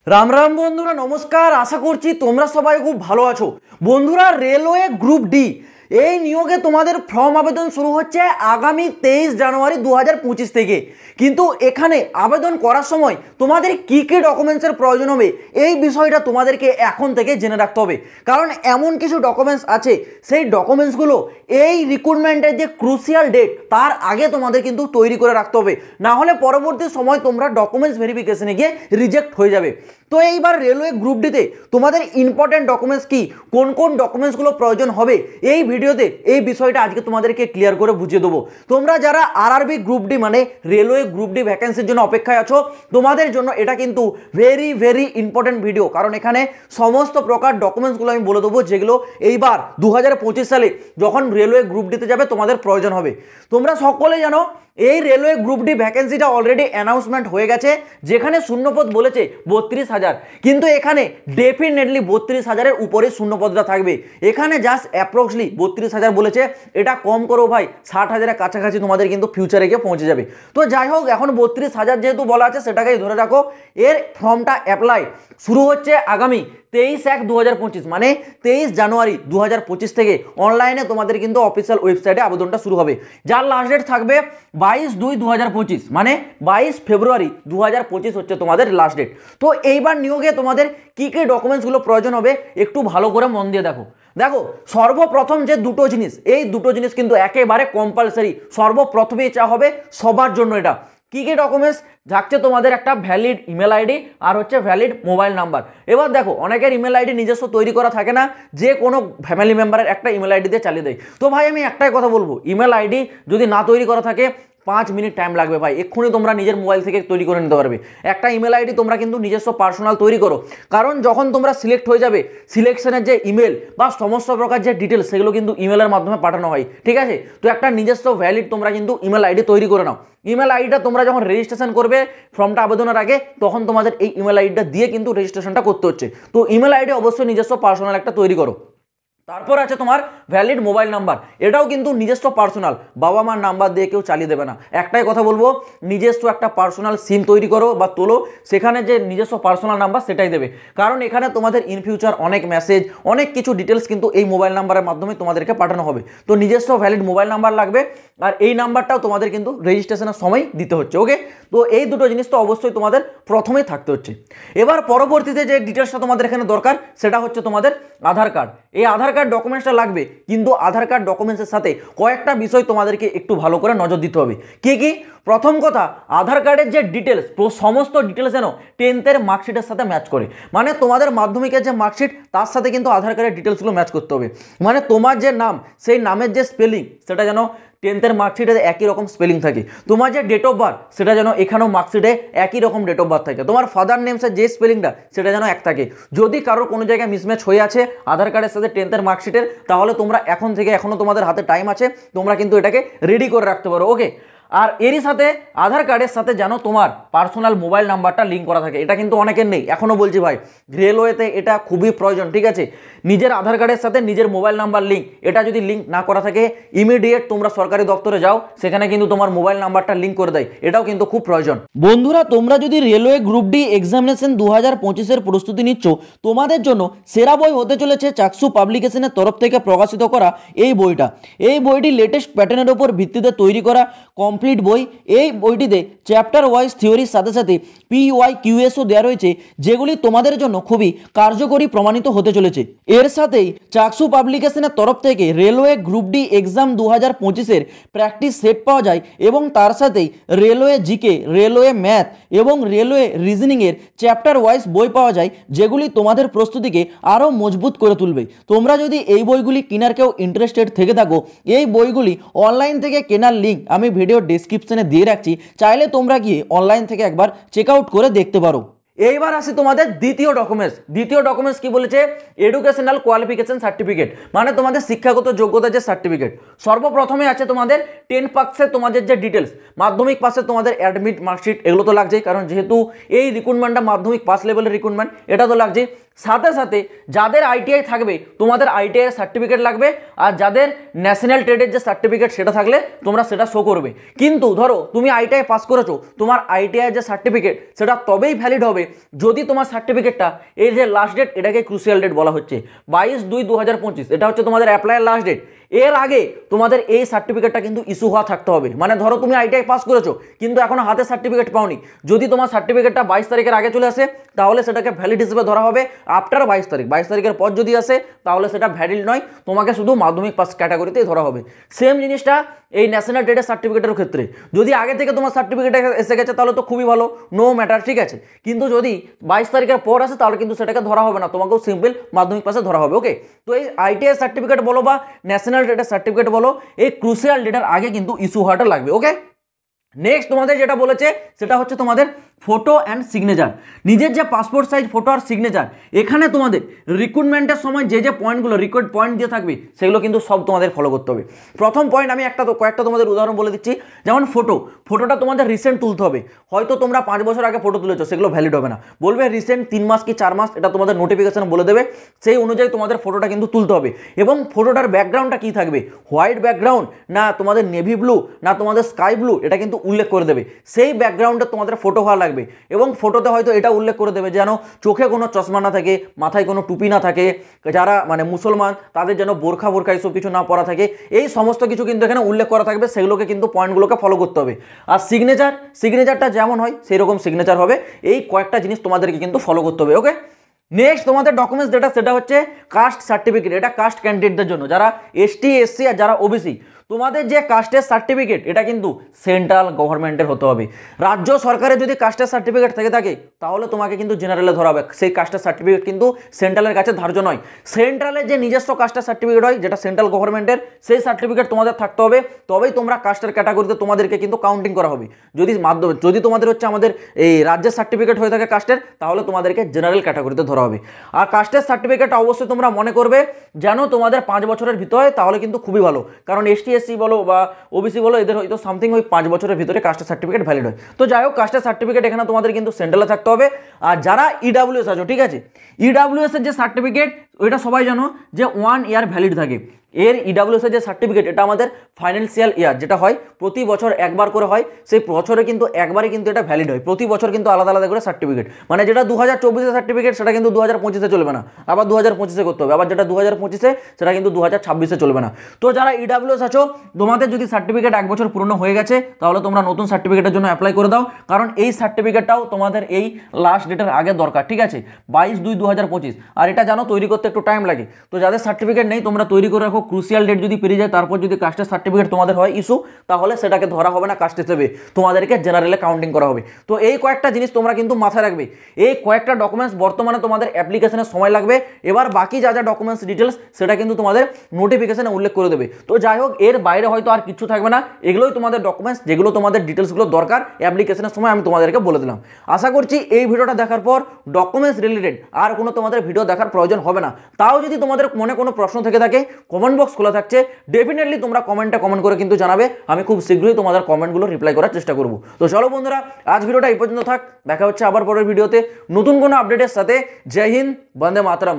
রাম রাম বন্ধুরা, নমস্কার। আশা করছি তোমরা সবাই খুব ভালো আছো। বন্ধুরা, রেলওয়ে গ্রুপ ডি এই নিয়োগে তোমাদের ফর্ম আবেদন শুরু হচ্ছে আগামী 23 জানুয়ারি 2025 থেকে। কিন্তু এখানে আবেদন করার সময় তোমাদের কী কী ডকুমেন্টসের প্রয়োজন হবে এই বিষয়টা তোমাদেরকে এখন থেকে জেনে রাখতে হবে। কারণ এমন কিছু ডকুমেন্টস আছে, সেই ডকুমেন্টসগুলো এই রিক্রুটমেন্টের যে ক্রুশিয়াল ডেট তার আগে তোমাদের কিন্তু তৈরি করে রাখতে হবে, না হলে পরবর্তী সময় তোমরা ডকুমেন্টস ভেরিফিকেশনে গিয়ে রিজেক্ট হয়ে যাবে। তো এইবার রেলওয়ে গ্রুপ ডিতে তোমাদের ইম্পর্টেন্ট ডকুমেন্টস কি, কোন কোন ডকুমেন্টসগুলো প্রয়োজন হবে, এই ভিডিওতে এই বিষয়টা আজকে তোমাদেরকে ক্লিয়ার করে বুঝিয়ে দেবো। তোমরা যারা আরআরবি গ্রুপ ডি মানে রেলওয়ে গ্রুপ ডি ভ্যাকেন্সির জন্য অপেক্ষায় আছো, তোমাদের জন্য এটা কিন্তু ভেরি ভেরি ইম্পর্টেন্ট ভিডিও। কারণ এখানে সমস্ত প্রকার ডকুমেন্টসগুলো আমি বলে দেবো, যেগুলো এইবার 2025 সালে যখন রেলওয়ে গ্রুপ ডিতে যাবে তোমাদের প্রয়োজন হবে। তোমরা সকলে জানো এই রেলওয়ে গ্রুপ ডি ভ্যাকেন্সিটা অলরেডি অ্যানাউন্সমেন্ট হয়ে গেছে, যেখানে শূন্যপদ বলেছে 32,000, কিন্তু এখানে ডেফিনেটলি 32,000-এর উপরে শূন্যপদটা থাকবে। এখানে জাস্ট অ্যাপ্রক্সলি 32,000 বলেছে, এটা কম করো ভাই, 60,000-এর কাছাকাছি তোমাদের কিন্তু ফিউচারে গিয়ে পৌঁছে যাবে। তো যাই হোক, এখন 32,000 যেহেতু বলা আছে সেটাকেই ধরে রাখো। এর ফর্মটা অ্যাপ্লাই শুরু হচ্ছে আগামী 23/1/2025 মানে 23 জানুয়ারি 2025 থেকে অনলাইনে তোমাদের কিন্তু অফিসিয়াল ওয়েবসাইটে আবেদনটা শুরু হবে, যার লাস্ট ডেট থাকবে 22/2/2025 মানে 22 ফেব্রুয়ারি 2025 হচ্ছে তোমাদের লাস্ট ডেট। তো এইবার নিয়োগে তোমাদের কী কী ডকুমেন্টসগুলো প্রয়োজন হবে একটু ভালো করে মন দিয়ে দেখো। সর্বপ্রথম যে দুটো জিনিস, এই দুটো জিনিস কিন্তু একেবারে কম্পালসারি, সর্বপ্রথমেই চা হবে সবার জন্য। এটা কী কী ডকুমেন্টস থাকছে? তোমাদের একটা ভ্যালিড ইমেল আইডি আর হচ্ছে ভ্যালিড মোবাইল নাম্বার। এবার দেখো, অনেকের ইমেল আইডি নিজস্ব তৈরি করা থাকে না, যে কোনো ফ্যামিলি মেম্বারের একটা ইমেল আইডি দিয়ে চালিয়ে দেয়। তো ভাই আমি একটাই কথা বলবো, ইমেল আইডি যদি না তৈরি করা থাকে 5 মিনিট টাইম লাগবে ভাই, এক্ষুনি তোমরা নিজের মোবাইল থেকে তৈরি করে নিতে পারবে একটা ইমেল আইডি। তোমরা কিন্তু নিজস্ব পার্সোনাল তৈরি করো, কারণ যখন তোমরা সিলেক্ট হয়ে যাবে, সিলেকশনের যে ইমেল বা সমস্ত প্রকার যে ডিটেলস সেগুলো কিন্তু ইমেলের মাধ্যমে পাঠানো হয়, ঠিক আছে? তো একটা নিজস্ব ভ্যালিড তোমরা কিন্তু ইমেল আইডি তৈরি করে নাও। ইমেল আইডিটা তোমরা যখন রেজিস্ট্রেশন করবে ফর্মটা আবেদনের আগে, তখন তোমাদের এই ইমেল আইডিটা দিয়ে কিন্তু রেজিস্ট্রেশনটা করতে হচ্ছে। তো ইমেল আইডি অবশ্যই নিজস্ব পার্সোনাল একটা তৈরি করো। তারপর আছে তোমার ভ্যালিড মোবাইল নাম্বার, এটাও কিন্তু নিজস্ব পার্সোনাল, বাবা মার নাম্বার দিয়ে কেউ চালিয়ে দেবে না। একটাই কথা বলবো, নিজস্ব একটা পার্সোনাল সিম তৈরি করো বা তোলো, সেখানে যে নিজস্ব পার্সোনাল নাম্বার সেটাই দেবে। কারণ এখানে তোমাদের ইন ফিউচার অনেক মেসেজ, অনেক কিছু ডিটেলস কিন্তু এই মোবাইল নাম্বারের মাধ্যমে তোমাদেরকে পাঠানো হবে। তো নিজস্ব ভ্যালিড মোবাইল নাম্বার লাগবে, আর এই নাম্বারটাও তোমাদের কিন্তু রেজিস্ট্রেশনের সময় দিতে হচ্ছে। ওকে, তো এই দুটো জিনিস তো অবশ্যই তোমাদের প্রথমেই থাকতে হচ্ছে। এবার পরবর্তীতে যে ডিটেলসটা তোমাদের এখানে দরকার সেটা হচ্ছে তোমাদের আধার কার্ড। এই আধার কার্ড ডকুমেন্টসটা লাগবে, কিন্তু আধার কার্ড ডকুমেন্টসের সাথে কয়েকটা বিষয় তোমাদেরকে একটু ভালো করে নজর দিতে হবে। কি কি? প্রথম কথা, আধার কার্ডের যে ডিটেলস, সমস্ত ডিটেলস যেন 10th মার্কশিটের সাথে ম্যাচ করে। মানে তোমাদের মাধ্যমিকের যে মার্কশিট তার সাথে কিন্তু আধার কার্ডের ডিটেলসগুলো ম্যাচ করতে হবে। মানে তোমার যে নাম, সেই নামের যে স্পেলিং সেটা যেন 10th মার্কশিটে একই রকম স্পেলিং থাকে। তোমার যে ডেট অফ বার্থ সেটা যেন এখানেও মার্কশিটে একই রকম ডেট অফ বার্থ থাকে। তোমার ফাদার নেমসের যে স্পেলিংটা সেটা যেন এক থাকে। যদি কারোর কোনো জায়গায় মিসম্যাচ হয়ে আছে আধার কার্ডের সাথে 10th মার্কশিটের, তাহলে তোমরা এখন থেকে, এখনও তোমাদের হাতে টাইম আছে, তোমরা কিন্তু এটাকে রেডি করে রাখতে পারো। ওকে, আর এরই সাথে আধার কার্ডের সাথে যেন তোমার পার্সোনাল মোবাইল নাম্বারটা লিঙ্ক করা থাকে। এটা কিন্তু অনেকের নেই, এখনও বলছি ভাই, রেলওয়েতে এটা খুবই প্রয়োজন, ঠিক আছে? নিজের আধার কার্ডের সাথে নিজের মোবাইল নাম্বার লিঙ্ক, এটা যদি লিঙ্ক না করা থাকে, ইমিডিয়েট তোমরা সরকারি দপ্তরে যাও, সেখানে কিন্তু তোমার মোবাইল নাম্বারটা লিঙ্ক করে দেয়, এটাও কিন্তু খুব প্রয়োজন। বন্ধুরা, তোমরা যদি রেলওয়ে গ্রুপ ডি এক্সামিনেশন 2025-এর প্রস্তুতি নিচ্ছ, তোমাদের জন্য সেরা বই হতে চলেছে চাকসু পাবলিকেশনের তরফ থেকে প্রকাশিত করা এই বইটা। এই বইটি লেটেস্ট প্যাটার্নের ওপর ভিত্তিতে তৈরি করা কমপ্লিট বই। এই বইটিতে চ্যাপ্টার ওয়াইজ থিওরির সাথে সাথে PYQSও দেওয়া রয়েছে, যেগুলি তোমাদের জন্য খুবই কার্যকরী প্রমাণিত হতে চলেছে। এর সাথেই চাকসু পাবলিকেশনের তরফ থেকে রেলওয়ে গ্রুপ ডি এক্সাম 2025-এর প্র্যাকটিস সেট পাওয়া যায়, এবং তার সাথেই রেলওয়ে জিকে, রেলওয়ে ম্যাথ এবং রেলওয়ে রিজনিংয়ের চ্যাপ্টার ওয়াইজ বই পাওয়া যায়, যেগুলি তোমাদের প্রস্তুতিকে আরও মজবুত করে তুলবে। তোমরা যদি এই বইগুলি কেনার কেউ ইন্টারেস্টেড থেকে থাকো, এই বইগুলি অনলাইন থেকে কেনার লিঙ্ক আমি ভিডিও ডেসক্রিপশনে দিয়ে রাখছি, চাইলে তোমরা গিয়ে অনলাইন থেকে একবার চেক আউট করে দেখতে পারো। এইবার আসি তোমাদের দ্বিতীয় ডকুমেন্টস। দ্বিতীয় ডকুমেন্টস কি বলেছে? এডুকেশনাল কোয়ালিফিকেশন সার্টিফিকেট, মানে তোমাদের শিক্ষাগত যোগ্যতা যে সার্টিফিকেট। সর্বপ্রথমে আছে তোমাদের 10 পাসের তোমাদের যে ডিটেলস, মাধ্যমিক পাসে তোমাদের অ্যাডমিট মার্কশিট, এগুলো তো লাগছেই, কারণ যেহেতু এই রিক্রুটমেন্টটা মাধ্যমিক পাস লেভেলের রিক্রুটমেন্ট, এটা তো লাগছেই। সাথে সাথে যাদের আইটিআই থাকবে তোমাদের আইটিআই সার্টিফিকেট লাগবে, আর যাদের ন্যাশনাল ট্রেডের যে সার্টিফিকেট সেটা থাকলে তোমরা সেটা শো করবে। কিন্তু ধরো তুমি আইটিআই পাস করেছো, তোমার আইটিআই যে সার্টিফিকেট সেটা তবেই ভ্যালিড হবে যদি তোমার সার্টিফিকেটটা এই যে লাস্ট ডেট এটাকে ক্রুশিয়াল ডেট বলা হচ্ছে 22/2/2025, এটা হচ্ছে তোমাদের অ্যাপ্লাইয়ের লাস্ট ডেট। এর আগে তোমাদের এই সার্টিফিকেটটা কিন্তু ইস্যু হওয়া থাকতে হবে। মানে ধরো তুমি আইটিআই পাস করেছো কিন্তু এখনো হাতে সার্টিফিকেট পাওনি, যদি তোমার সার্টিফিকেটটা 22 তারিখের আগে চলে আসে তাহলে সেটাকে ভ্যালিড হিসেবে ধরা হবে। আফটার 22 তারিখের পর যদি আসে তাহলে সেটা ভ্যালিড নয়, তোমাকে শুধু মাধ্যমিক পাস ক্যাটাগরিতেই ধরা হবে। সেম জিনিসটা এই ন্যাশনাল ট্রেডের সার্টিফিকেটের ক্ষেত্রে, যদি আগে থেকে তোমার সার্টিফিকেট এসে গেছে তাহলে তো খুবই ভালো, নো ম্যাটার, ঠিক আছে। কিন্তু যদি 22 তারিখের পর আসে তাহলে কিন্তু সেটাকে ধরা হবে না, তোমাকেও সিম্পল মাধ্যমিক পাসে ধরা হবে। ওকে, তো এই আইটিআই সার্টিফিকেট বলো বা ন্যাশনাল ট্রেডের সার্টিফিকেট বলো, এই ক্রুশিয়াল ডেটের আগে কিন্তু ইস্যু হওয়াটা লাগবে। ওকে, নেক্সট তোমাদের যেটা বলেছে সেটা হচ্ছে তোমাদের ফটো অ্যান্ড সিগনেচার। নিজের যে পাসপোর্ট সাইজ ফটো আর সিগনেচার, এখানে তোমাদের রিক্রুটমেন্টের সময় যে যে পয়েন্টগুলো রিকোয়ার্ড পয়েন্ট দিয়ে থাকবে সেগুলো কিন্তু সব তোমাদের ফলো করতে হবে। প্রথম পয়েন্ট আমি কয়েকটা তোমাদের উদাহরণ বলে দিচ্ছি। যেমন ফটোটা তোমাদের রিসেন্ট তুলতে হবে। হয়তো তোমরা 5 বছর আগে ফটো তুলেছো, সেগুলো ভ্যালিড হবে না, বলবে রিসেন্ট 3 মাস কি 4 মাস, এটা তোমাদের নোটিফিকেশন বলে দেবে, সেই অনুযায়ী তোমাদের ফটোটা কিন্তু তুলতে হবে। এবং ফটোটার ব্যাকগ্রাউন্ডটা কী থাকবে, হোয়াইট ব্যাকগ্রাউন্ড না তোমাদের নেভি ব্লু না তোমাদের স্কাই ব্লু, এটা কিন্তু উল্লেখ করে দেবে। সেই ব্যাকগ্রাউন্ডে তোমাদের ফটো হওয়া লাগবে। এবং ফটোতে হয়তো এটা উল্লেখ করে দেবে যেন চোখে কোনো চশমা না থাকে, মাথায় কোনো টুপি না থাকে, যারা মানে মুসলমান তাদের যেন বোরখা এইসব কিছু না পরা থাকে, এই সমস্ত কিছু কিন্তু এখানে উল্লেখ করা থাকবে। সেগুলোকে কিন্তু পয়েন্টগুলোকে ফলো করতে হবে। আর সিগনেচারটা যেমন হয় সেই রকম সিগনেচার হবে। এই কয়েকটা জিনিস তোমাদেরকে কিন্তু ফলো করতে হবে। ওকে, নেক্সট তোমাদের ডকুমেন্টস যেটা সেটা হচ্ছে কাস্ট সার্টিফিকেট। এটা কাস্ট ক্যান্ডিডেটদের জন্য, যারা এসটি এসসি আর যারা ওবিসি। তোমাদের যে কাস্টের সার্টিফিকেট এটা কিন্তু সেন্ট্রাল গভর্নমেন্টের হতে হবে। রাজ্য সরকারের যদি কাস্টের সার্টিফিকেট থেকে থাকে তাহলে তোমাকে কিন্তু জেনারেলে ধরা হবে। সেই কাস্টের সার্টিফিকেট কিন্তু সেন্ট্রালের কাছে ধার্য নয়। সেন্ট্রালের যে নিজস্ব কাস্টের সার্টিফিকেট হয়, যেটা সেন্ট্রাল গভর্নমেন্টের, সেই সার্টিফিকেট তোমাদের থাকতে হবে, তবেই তোমরা কাস্টের ক্যাটাগরিতে তোমাদেরকে কিন্তু কাউন্টিং করা হবে। যদি তোমাদের হচ্ছে আমাদের এই রাজ্যের সার্টিফিকেট হয়ে থাকে কাস্টের, তাহলে তোমাদেরকে জেনারেল ক্যাটাগরিতে ধরা হবে। আর কাস্টের সার্টিফিকেটটা অবশ্যই তোমরা মনে করবে যেন তোমাদের 5 বছরের ভিতরে হয়, তাহলে কিন্তু খুবই ভালো। কারণ এসটি এসসি বলো বা ওবিসি বলো, এদের হয়তো সামথিং ওই 5 বছরের ভিতরে কাস্টের সার্টিফিকেট ভ্যালিড হয়। তো যাই হোক, কাস্টের সার্টিফিকেট এখানে তোমাদের কিন্তু সেন্ট্রালে থাকতে হবে। আর যারা ইডাব্লিউএস আছো, ঠিক আছে, ইডাব্লিউএস এর যে সার্টিফিকেট ওইটা সবাই জানো যে 1 ইয়ার ভ্যালিড থাকে। এর ইডাব্লিউএস এর যে সার্টিফিকেট এটা আমাদের ফাইন্যান্সিয়াল ইয়ার যেটা হয় প্রতি বছর একবার করে হয়, সেই বছরে কিন্তু একবারই কিন্তু এটা ভ্যালিড হয়। প্রতি বছর কিন্তু আলাদা আলাদা করে সার্টিফিকেট, মানে যেটা 2024 সার্টিফিকেট সেটা কিন্তু 2025 চলবে না, আবার 2025 করতে হবে। আবার যেটা 2025 সেটা কিন্তু 2026 চলবে না। তো যারা ইডাব্লিউএস আছো, তোমাদের যদি সার্টিফিকেট 1 বছর পুরনো হয়ে গেছে তাহলে তোমরা নতুন সার্টিফিকেটের জন্য অ্যাপ্লাই করে দাও। কারণ এই সার্টিফিকেটটাও তোমাদের এই লাস্ট ডেটের আগে দরকার, ঠিক আছে, 22/2/2025। আর এটা জানো তৈরি করতে একটু টাইম লাগে। তো যাদের সার্টিফিকেট নেই তোমরা তৈরি করে রাখো। ক্রুশিয়াল ডেট যদি পেরিয়ে যায় তারপর যদি কাস্টের সার্টিফিকেট তোমাদের হয় ইস্যু, তাহলে সেটাকে ধরা হবে না কাস্ট হিসেবে, তোমাদেরকে জেনারেলে কাউন্টিং করা হবে। তো এই কয়েকটা জিনিস তোমরা কিন্তু মাথায় রাখবে। এই কয়েকটা ডকুমেন্টস বর্তমানে তোমাদের অ্যাপ্লিকেশনের সময় লাগবে। এবার বাকি যা যা ডকুমেন্টস ডিটেলস সেটা কিন্তু তোমাদের নোটিফিকেশনে উল্লেখ করে দেবে। তো যাই হোক, এর বাইরে হয়তো আর কিছু থাকবে না। এগুলোই তোমাদের ডকুমেন্টস, যেগুলো তোমাদের ডিটেলসগুলো দরকার অ্যাপ্লিকেশনের সময় আমি তোমাদেরকে বলে দিলাম। আশা করছি এই ভিডিওটা দেখার পর ডকুমেন্টস রিলেটেড আর কোনো তোমাদের ভিডিও দেখার প্রয়োজন হবে না। তাও যদি তোমাদের মনে কোনো প্রশ্ন থেকে থাকে, কমেন্ট বক্স খোলা থাকছে, ডেফিনেটলি তোমরা কমেন্টে কমেন্ট করে কিন্তু জানাবে। আমি খুব শীঘ্রই তোমাদের কমেন্টগুলো রিপ্লাই করার চেষ্টা করব। তো চলো বন্ধুরা, আজ ভিডিওটা এই পর্যন্ত থাক। দেখা হচ্ছে আবার পরের ভিডিওতে নতুন কোনো আপডেটের সাথে। জয় হিন্দ, বন্দে মাতরম।